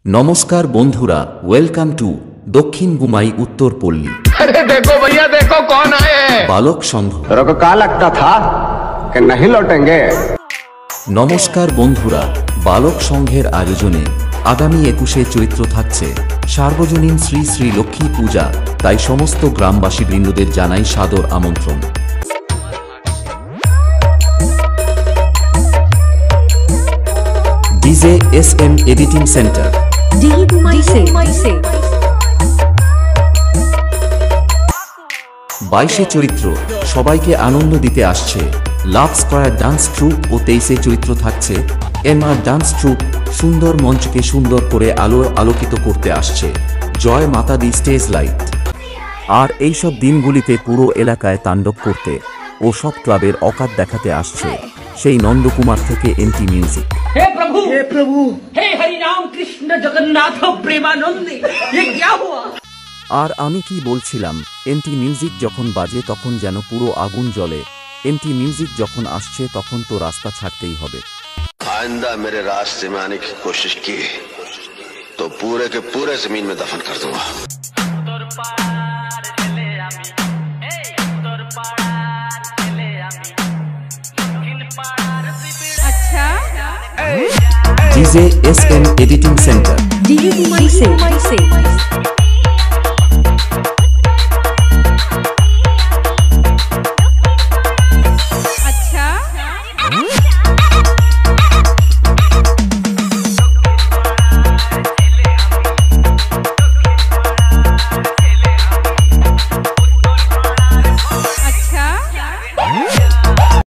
নমস্কার বন্ধুরা, welcome to দক্ষিণ বুমাই উত্তর পল্লী। अरे देखो भैया देखो कौन आए हैं। বালক সংঘ। को क्या लगता था कि नहीं लौटेंगे। নমস্কার বন্ধুরা, বালক সংঘের আয়োজনে আগামী 21শে চৈত্র থাকছে সার্বজনীন শ্রী শ্রী লক্ষ্মী পূজা। তাই সমস্ত গ্রামবাসী বৃন্দদের জানাই সাদর আমন্ত্রণ। ডিজে SM এডিটিং সেন্টার, 22শে চৈত্র সবাইকে আনন্দ দিতে আসছে লাভ স্কয়ার ডান্স ট্রুপ ও 23শে চৈত্র থাকছে MR ডান্স ট্রুপ। সুন্দর মঞ্চকে সুন্দর করে আলোকিত করতে আসছে জয় মাতা দি স্টেজ লাইট। আর এইসব দিনগুলিতে পুরো এলাকায় তাণ্ডব করতে ও সব ক্লাবের অকাত দেখাতে আসছে সেই নন্দকুমার থেকে NT মিউজিক। हे प्रभु हे हरि राम कृष्ण जगन्नाथ प्रेमानंदी, ये क्या हुआ। আর আমি কি বলছিলাম, NT মিউজিক যখন বাজে তখন যেন পুরো আগুন জ্বলে। NT মিউজিক যখন আসছে তখন তো রাস্তা ছাড়তেই হবে। आइंदा मेरे रास्ते में आने की कोशिश की तो पूरे के पूरे जमीन में दफन कर दूंगा। अच्छा DJ SM editing centre, DJ